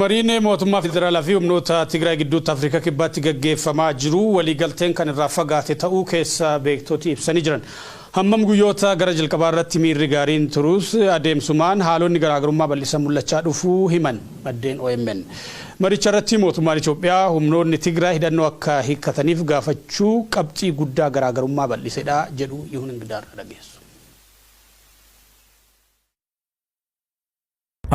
Mariin mootummaa federaalaa fi humnoota Tigraay gidduutti Afrikaa kibbaatti gaggeeffamaa jiru waliigalteen kan irraa fagaate ta'uu keessa beektoti ibsanii jiran. Hammam guyyoota gara jalqabaa irratti miirri gaariin turus adeemsumaan haalonni garaagarummaa bal'isan mul'achaa dhufuu himan maddeen OMN. Maricha irratti mootummaan Itoophiyaa humnoonni Tigraay hidhannoo akka hiikkataniif gaafachuu qabxii guddaa garaagarummaa bal'isedha jedhu Yihun Ingidaarraa dhageessu.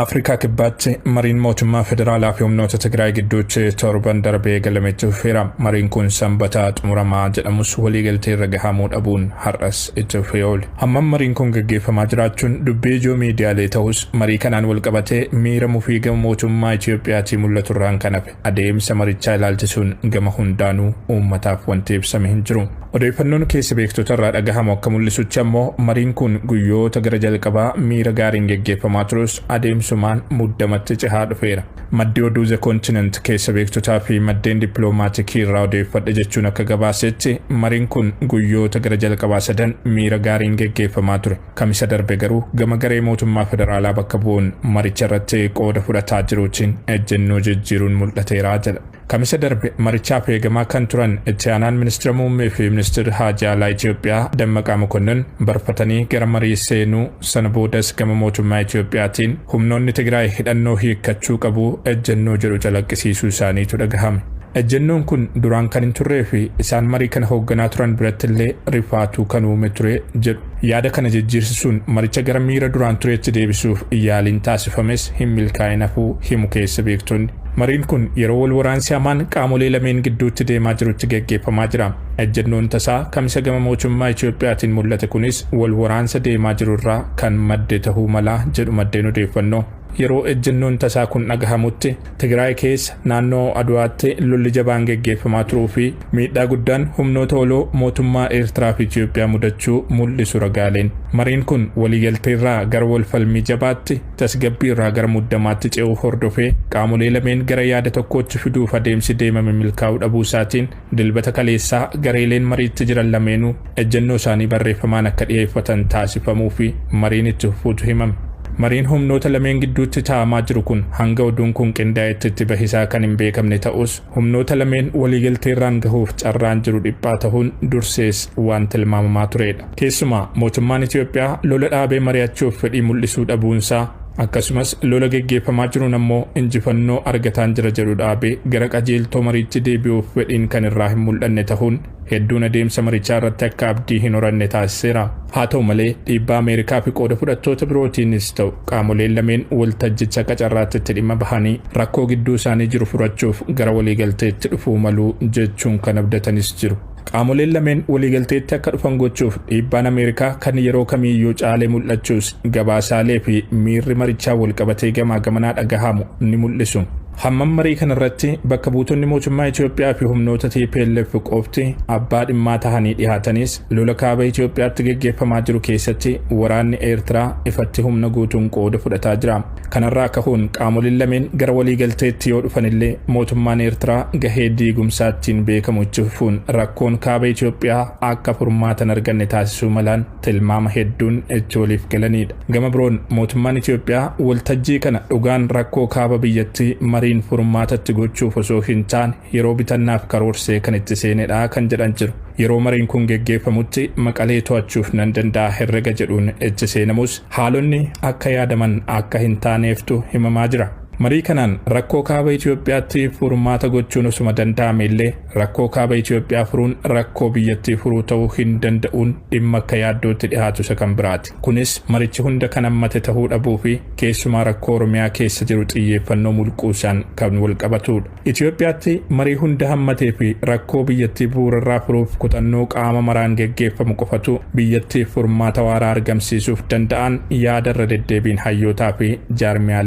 Afrikaa kibbaatti mariin mootummaa federaalaa fi humnoota Tigraay gidduutti torban darbee galametti fufeera. Mariin kun sanbata xumuramaa jedhamus waliigaltee irra gahamuu dhabuun har'as itti fufee oole. Hammam mariin kun gaggeeffamaa jiraachuun dubbii ijoo miidiyaalee ta'us marii kanaan wal qabatee miira mufii gama mootummaa Itoophiyaatii mul'atu irraan kan hafe adeemsa marichaa ilaalchisuun gama hundaanuu uummataaf wanti ibsame hin jiru. Odeeffannoon keessa beektota irraa dhagahamu akka mul'isutti ammoo mariin kun guyyoota gara jalqabaa miira gaariin gaggeeffamaa turus adeemsumaan muddamatti cehaa dhufeera. Maddi oduu The Continent keessa beektotaa fi maddeen dippiloomaatiikii irraa odeeffadhe jechuun akka gabaasetti mariin kun guyyoota gara jalqabaa sadan miira gaariin gaggeeffamaa ture. Kamisa darbe garuu gama garee mootummaa federaalaa bakka bu'uun maricha irratti qooda fudhataa jiruutiin ejjennoo jijjiiruun mul'ateera jedha. Kamisa darbe marichaaf eegamaa kan turan itti aanaan ministeera muummee fi ministeerri haajaa alaa Itoophiyaa Dammaqaa Mokonnon barfatanii gara marii seenuu sana boodas gama mootummaa Itoophiyaatiin humnoonni Tigraay hidhannoo hiikkachuu qabu ejjennoo jedhu calaqqisiisuu isaaniitu dhagahame. Ejjennoon kun duraan kan hin turree fi isaan marii kana hoogganaa turan biratti illee rifaatuu kan uume ture jedhu. Yaada kana jijjiirsisuun maricha gara miira duraan tureetti deebisuuf yaaliin taasifames hin milkaa'in hafuu himu keessa beektonni. Mariin kun yeroo wal waraansi hamaan qaamolee lameen gidduutti deemaa jirutti gaggeeffamaa jira. Ejjennoon tasaa kamisa gama mootummaa Itoophiyaatiin mul'ate kunis wal waraansa deemaa jirurraa kan madde ta'uu malaa jedhu maddeen odeeffannoo. Yeroo ejjennoon tasaa kun dhagahamutti Tigraay keessa naannoo Aduwaatti lolli jabaan gaggeeffamaa turuu fi miidhaa guddaan humnoota oloo mootummaa Eertiraa fi Itoophiyaa mudachuu mul'isu ragaaleen. Mariin kun waliigaltee irraa gara wal falmii jabaatti tasgabbii irraa gara muddamaatti ce'uu hordofee qaamolee lameen gara yaada tokkootti fiduuf adeemsi deemame milkaa'uu dhabuu isaatiin dilbata kaleessaa gareeleen mariitti jiran lameenuu ejjennoo isaanii barreeffamaan akka dhiyeeffatan taasifamuu fi mariin itti fufuutu himame. Mariin humnoota lameen gidduutti taa'amaa jiru kun hanga oduun kun qindaa'etti itti bahisaa kan hin beekamne ta'us humnoota lameen waliigaltee irraan gahuuf carraan jiru dhiphaa ta'uun dursees waan tilmaamamaa turedha. Keessumaa mootummaan Itoophiyaa lola dhaabee mari'achuuf fedhii mul'isuu dhabuunsaa akkasumas lola gaggeeffamaa jiruun ammoo injifannoo argataan jira jedhu dhaabee gara qajeeltoo mariitti deebi'uuf fedhiin kan irraa hin mul'anne ta'uun hedduun adeemsa marichaa irratti akka abdii hin horanne taasiseera. Haa ta'u malee dhiibbaa Ameerikaa fi qooda fudhattoota birootiinis ta'u qaamoleen lameen waltajjicha qacarraatti itti dhimma bahanii rakkoo gidduu isaanii jiru furachuuf gara waliigalteetti dhufuu maluu jechuun kan abdatanis jiru. Qaamoleen lameen waliigalteetti akka dhufan gochuuf dhiibbaan Ameerikaa kan yeroo kamiiyyuu caalee mul'achuus gabaasaalee fi miirri marichaa wal qabatee gamaa gamanaa dhagahamu ni mul'isu. Hammam marii kanarratti bakka buutonni mootummaa Itoophiyaa fi humnoota TPLF qofti abbaa dhimmaa tahanii dhihaatanis lola kaaba Itoophiyaatti gaggeeffamaa jiru keessatti waraanni Eertiraa ifatti humna guutuun qooda fudhataa jira. Kanarraa ka'uun qaamoleen lameen gara waliigalteetti yoo dhufanillee mootummaan Eertiraa gahee diigumsaattiin beekamu itti fufuun rakkoon kaaba Itoophiyaa akka furmaatan arganne taasisuu malaan tilmaama hedduun itti waliif galanidha. Gama biroon mootummaan Itoophiyaa waltajjii kana dhugaan rakkoo kaaba biyyattii mariin furmaatatti gochuuf osoo hin taane yeroo bitannaaf karoorsee kan itti seenedha kan jedhan jiru. Yeroo mariin kun gaggeeffamutti Maqalee to'achuuf nan danda'a herrega jedhuun itti seenamus haalonni akka yaadaman akka hin taaneeftu himamaa jira. Marii kanaan rakkoo kaaba Itoophiyaatti furmaata gochuun osuma danda'ame illee rakkoo kaaba Itoophiyaa furuun rakkoo biyyattii furuu ta'uu hin danda'uun dhimma akka yaaddootti dhihaatu isa kan biraati. Kunis marichi hunda kan hammate ta'uu dhabuu fi keessumaa rakkoo Oromiyaa keessa jiru xiyyeeffannoo mulquusaan kan wal qabatudha. Itoophiyaatti marii hunda hammatee fi rakkoo biyyattii bu'uurarraa furuuf kutannoo qaama maraan gaggeeffamu qofatu biyyattiif furmaata waaraa argamsiisuuf danda'an yaadarra deddeebiin hayyootaa fi jaarmiyaalee